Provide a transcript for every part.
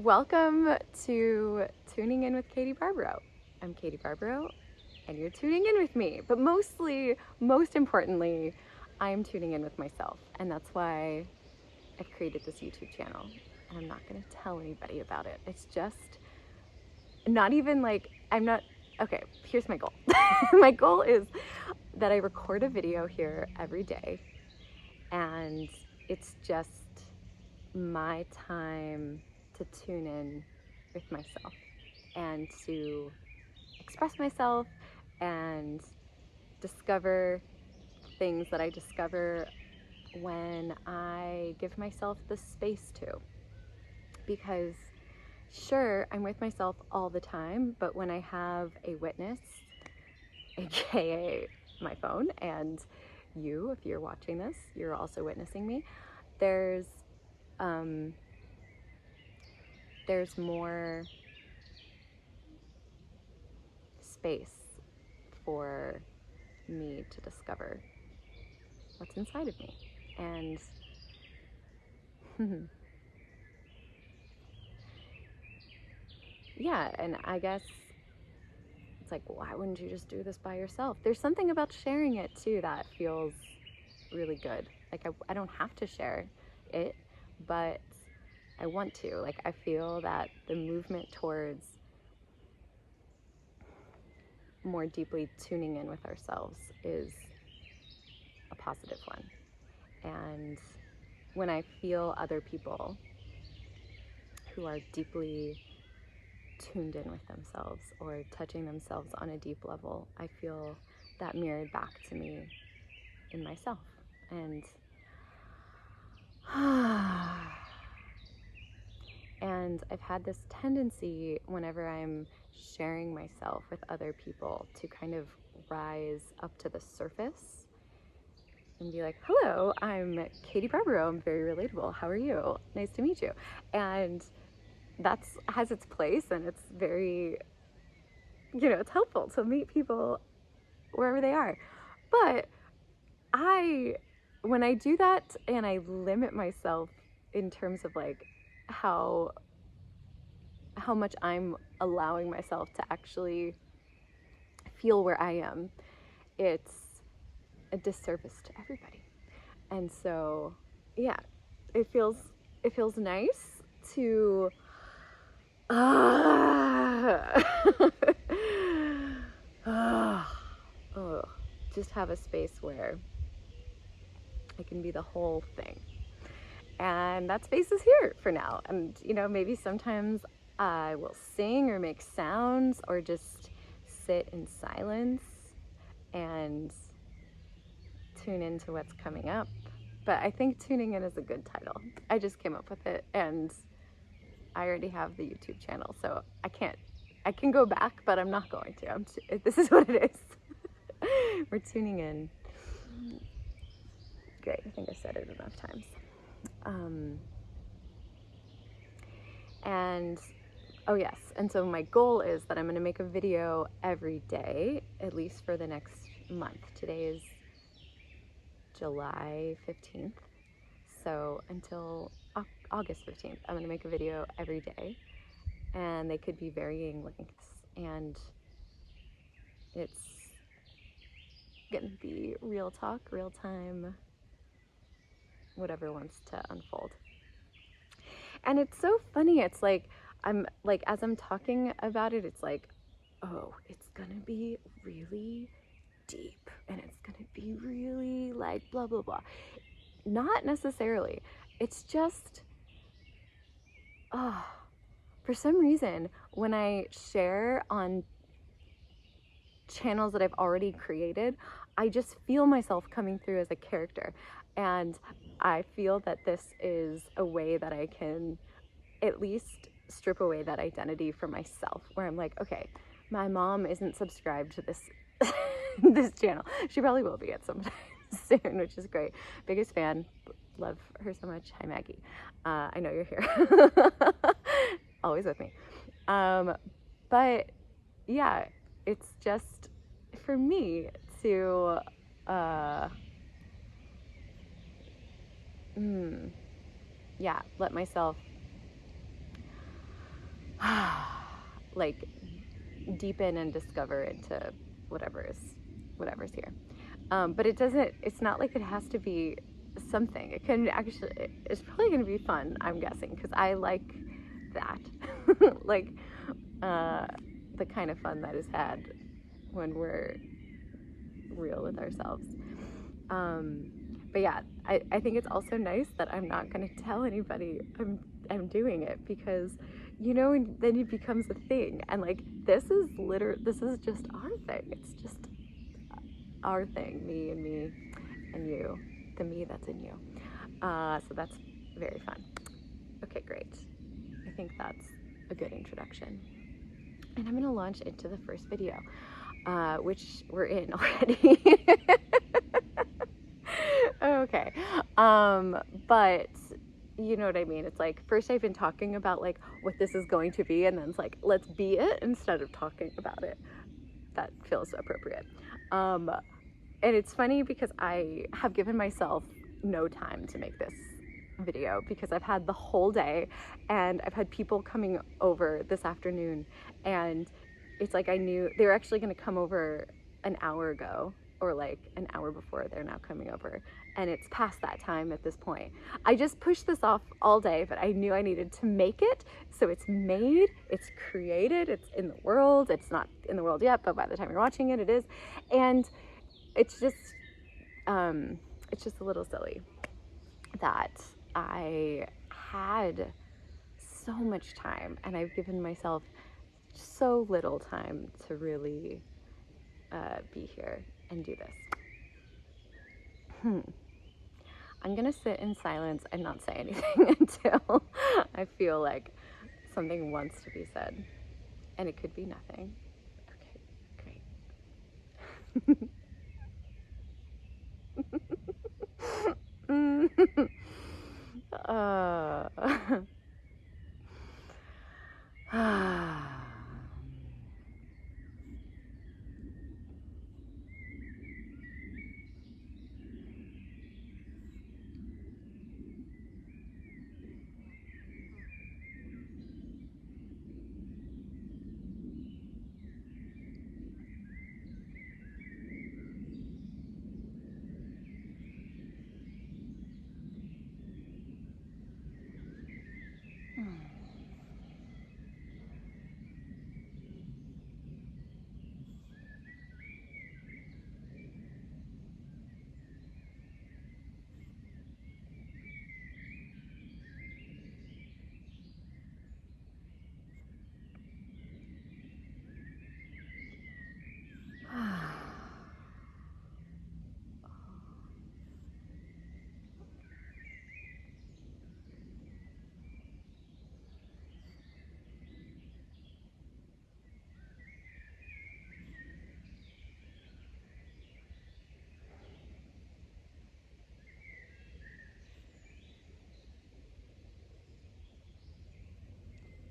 Welcome to Tuning In with Katie Barbaro. I'm Katie Barbaro, and you're tuning in with me. But most importantly, I'm tuning in with myself. And that's why I've created this YouTube channel. And I'm not going to tell anybody about it. It's just not even like, okay, here's my goal. My goal is that I record a video here every day. And it's just my time to tune in with myself and to express myself and discover things that I discover when I give myself the space to. Because sure, I'm with myself all the time, but when I have a witness, aka my phone, and you, if you're watching this, you're also witnessing me, there's more space for me to discover what's inside of me. And yeah, and I guess it's like, why wouldn't you just do this by yourself? There's something about sharing it too that feels really good. Like I don't have to share it, but I want to. Like I feel that the movement towards more deeply tuning in with ourselves is a positive one. And when I feel other people who are deeply tuned in with themselves or touching themselves on a deep level, I feel that mirrored back to me in myself. And and I've had this tendency whenever I'm sharing myself with other people to kind of rise up to the surface and be like, hello, I'm Katie Barbaro. I'm very relatable. How are you? Nice to meet you. And that's has its place, and it's very, it's helpful to meet people wherever they are. But when I do that and I limit myself in terms of like how much I'm allowing myself to actually feel where I am, it's a disservice to everybody. And so, yeah, it feels nice to just have a space where I can be the whole thing. And that space is here for now. And, maybe sometimes I will sing or make sounds or just sit in silence and tune into what's coming up. But I think tuning in is a good title. I just came up with it, and I already have the YouTube channel, so I can go back, but I'm not going to. This is what it is. We're tuning in. Great, I think I said it enough times. And oh yes, and so my goal is that I'm going to make a video every day, at least for the next month. Today is July 15th, so until August 15th, I'm going to make a video every day, and they could be varying lengths, and it's going to be real talk, real time, whatever wants to unfold. And it's so funny, it's like, I'm like, as I'm talking about it, it's like, oh, it's gonna be really deep and it's gonna be really like blah blah blah. Not necessarily. It's just for some reason when I share on channels that I've already created, I just feel myself coming through as a character, and I feel that this is a way that I can at least strip away that identity for myself, where I'm like, okay, my mom isn't subscribed to this this channel. She probably will be at some time soon, which is great. Biggest fan, love her so much. Hi Maggie, I know you're here. Always with me. But yeah, it's just for me to let myself like deepen and discover into whatever's here. But it's not like it has to be something. It can actually, it's probably going to be fun, I'm guessing, because I like that. Like the kind of fun that is had when we're real with ourselves. But yeah, I think it's also nice that I'm not going to tell anybody I'm doing it, because then it becomes a thing, and like this is just our thing. It's just our thing, me and you, the me that's in you. So that's very fun. Okay, great. I think that's a good introduction. And I'm gonna launch into the first video, which we're in already. Okay. But you know what I mean? It's like, first I've been talking about like what this is going to be, and then it's like, let's be it instead of talking about it. That feels appropriate. And it's funny because I have given myself no time to make this video, because I've had the whole day, and I've had people coming over this afternoon, and it's like I knew they were actually going to come over an hour ago, or like an hour before. They're now coming over, and it's past that time at this point. I just pushed this off all day, but I knew I needed to make it, so it's made, it's created, it's in the world. It's not in the world yet, but by the time you're watching it, it is. And it's just a little silly that I had so much time, and I've given myself so little time to really be here and do this. I'm gonna sit in silence and not say anything until I feel like something wants to be said, and it could be nothing. Okay, great.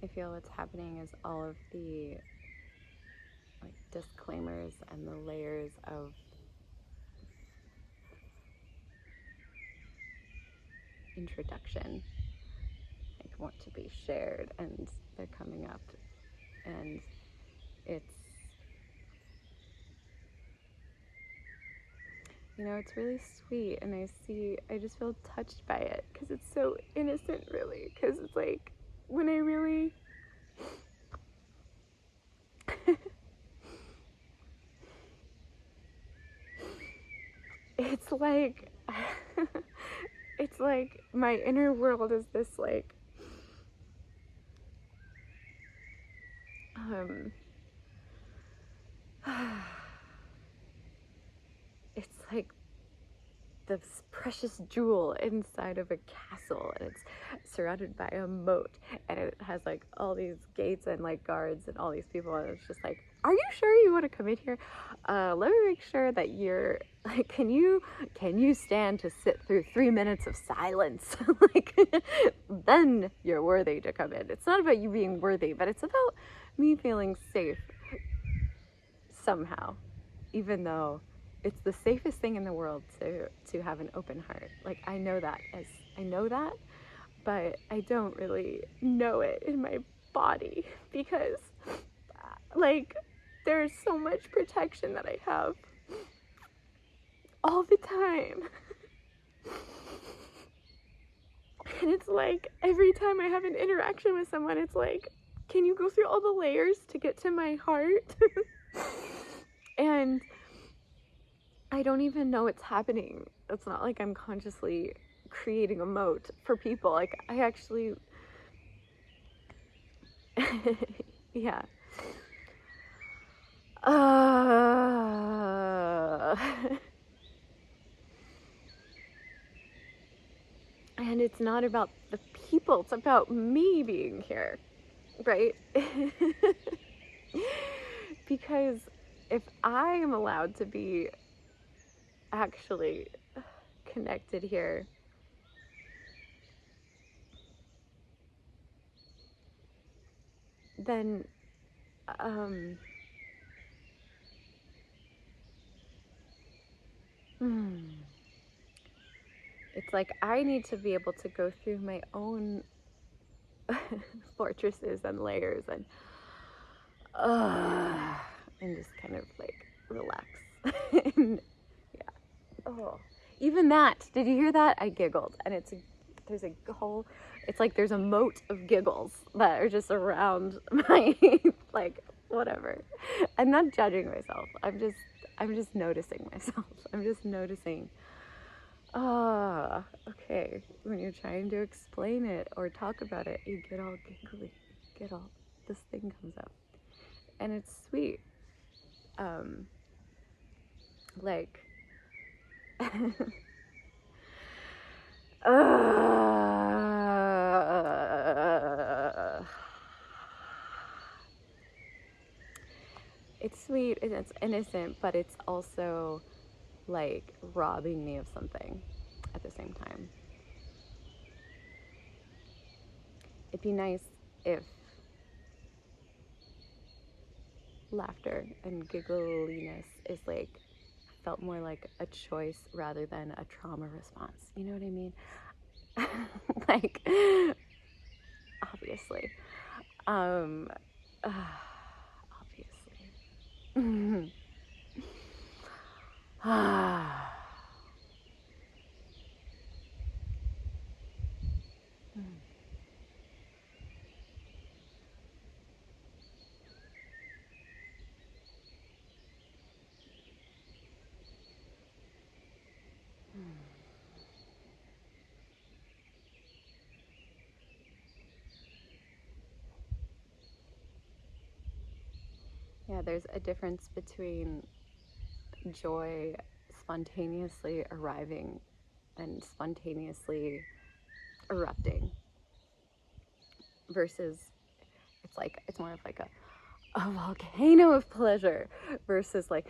I feel what's happening is all of the like disclaimers and the layers of introduction like want to be shared, and they're coming up, and it's it's really sweet, and I just feel touched by it, because it's so innocent, really, because it's like when I really it's like it's like my inner world is this like it's like this precious jewel inside of a castle, and it's surrounded by a moat, and it has like all these gates and like guards and all these people, and it's just like, are you sure you want to come in here? Let me make sure that you're like, can you stand to sit through 3 minutes of silence? Like, then you're worthy to come in. It's not about you being worthy, but it's about me feeling safe somehow, even though it's the safest thing in the world to have an open heart. Like, I know that, but I don't really know it in my body, because like there's so much protection that I have all the time. And it's like every time I have an interaction with someone, it's like, can you go through all the layers to get to my heart? And I don't even know it's happening. It's not like I'm consciously creating a moat for people. Like, I actually, yeah. And it's not about the people, it's about me being here, right? Because if I am allowed to be actually connected here, then it's like I need to be able to go through my own fortresses and layers and just kind of like relax. And yeah. Oh, even that. Did you hear that? I giggled, and there's a whole. It's like there's a moat of giggles that are just around my like whatever. I'm not judging myself. I'm just noticing myself. I'm just noticing. Okay. When you're trying to explain it or talk about it, you get all giggly. This thing comes up. And it's sweet. Like, it's sweet and it's innocent, but it's also like robbing me of something at the same time. It'd be nice if laughter and giggliness is like felt more like a choice rather than a trauma response. You know what I mean? Like, obviously. Obviously. Yeah, there's a difference between joy spontaneously arriving and spontaneously erupting versus it's more of like a volcano of pleasure versus like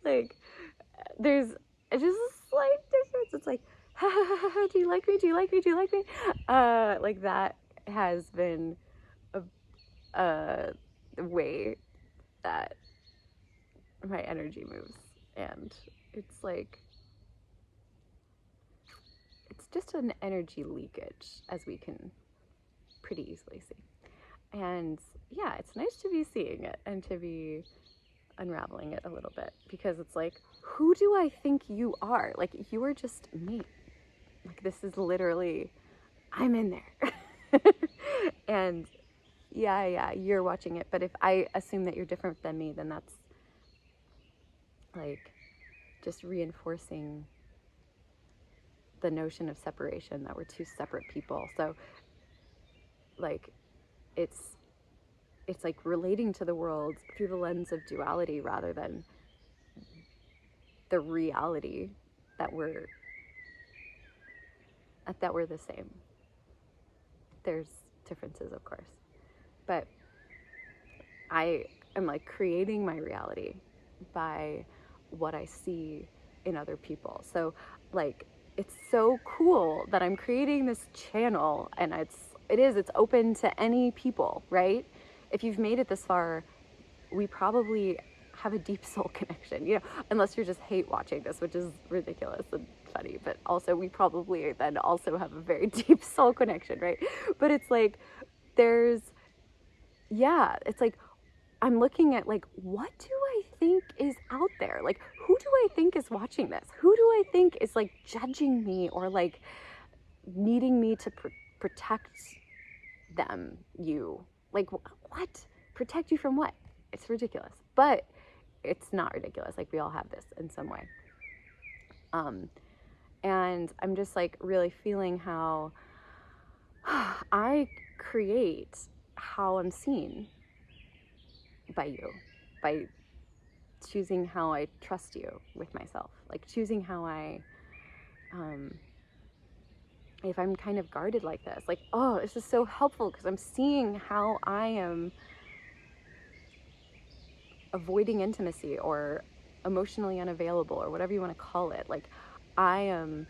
like there's just a slight difference. It's like, do you like me? Do you like me? Do you like me? Like that has been a way that my energy moves, and it's like it's just an energy leakage, as we can pretty easily see. And yeah, it's nice to be seeing it and to be unraveling it a little bit, because it's like, who do I think you are? Like, you are just me. Like, this is literally, I'm in there. And yeah, you're watching it, but if I assume that you're different than me, then that's like just reinforcing the notion of separation, that we're two separate people. So like it's like relating to the world through the lens of duality rather than the reality that we're the same. There's differences, of course, but I am like creating my reality by what I see in other people. So like it's so cool that I'm creating this channel, and it's open to any people, right? If you've made it this far, we probably have a deep soul connection, unless you're just hate watching this, which is ridiculous and funny, but also we probably then also have a very deep soul connection, right? But it's like, there's, yeah, it's like, I'm looking at like, what do I think is out there? Like, who do I think is watching this? Who do I think is like judging me or like needing me to protect them, you? Like, what? Protect you from what? It's ridiculous. But it's not ridiculous. Like, we all have this in some way. And I'm just like really feeling how I create how I'm seen by you, by choosing how I trust you with myself, like choosing how I, if I'm kind of guarded like this, like, oh, this is so helpful because I'm seeing how I am avoiding intimacy or emotionally unavailable or whatever you want to call it. Like, I am,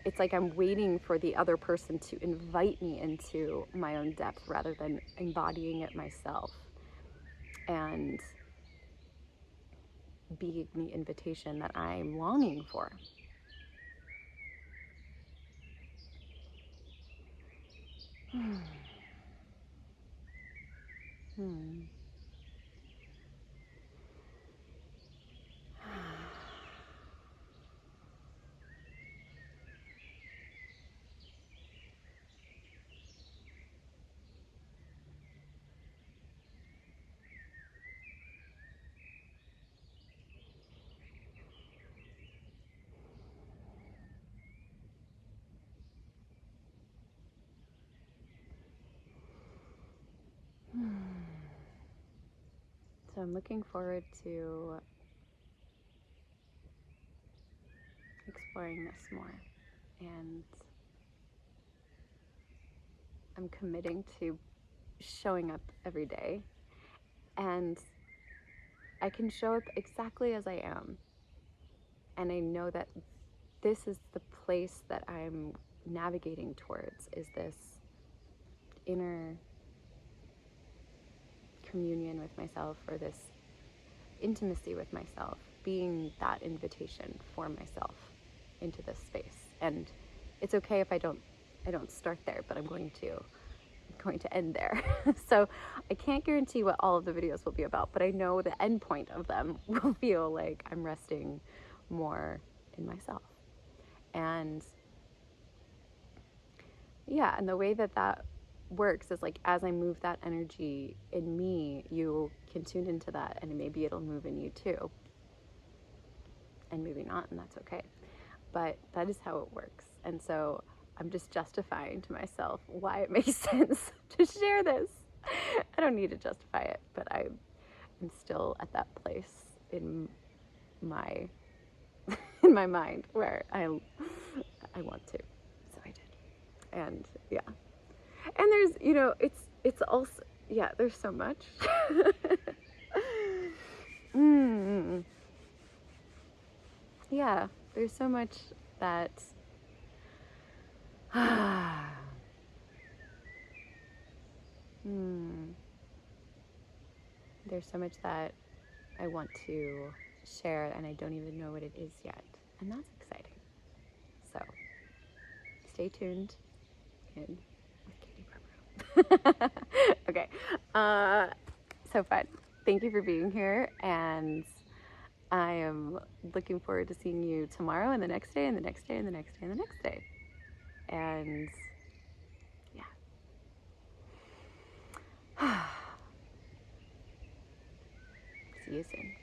it's like I'm waiting for the other person to invite me into my own depth rather than embodying it myself and being the invitation that I'm longing for. So I'm looking forward to exploring this more, and I'm committing to showing up every day, and I can show up exactly as I am, and I know that this is the place that I'm navigating towards, is this inner communion with myself, or this intimacy with myself, being that invitation for myself into this space. And it's okay if I don't start there, but I'm going to end there. So I can't guarantee what all of the videos will be about, but I know the end point of them will feel like I'm resting more in myself. And yeah, and the way that that works is like, as I move that energy in me, you can tune into that, and maybe it'll move in you too, and maybe not, and that's okay. But that is how it works. And so I'm just justifying to myself why it makes sense to share this. I don't need to justify it, but I'm still at that place in my in my mind where I want to. So I did. And yeah. And there's, it's also, yeah, there's so much. Yeah, there's so much that there's so much that I want to share, and I don't even know what it is yet. And that's exciting. So stay tuned in with Katie Barbaro. Okay. So fun. Thank you for being here. And I am looking forward to seeing you tomorrow and the next day and the next day and the next day and the next day. And yeah. See you soon.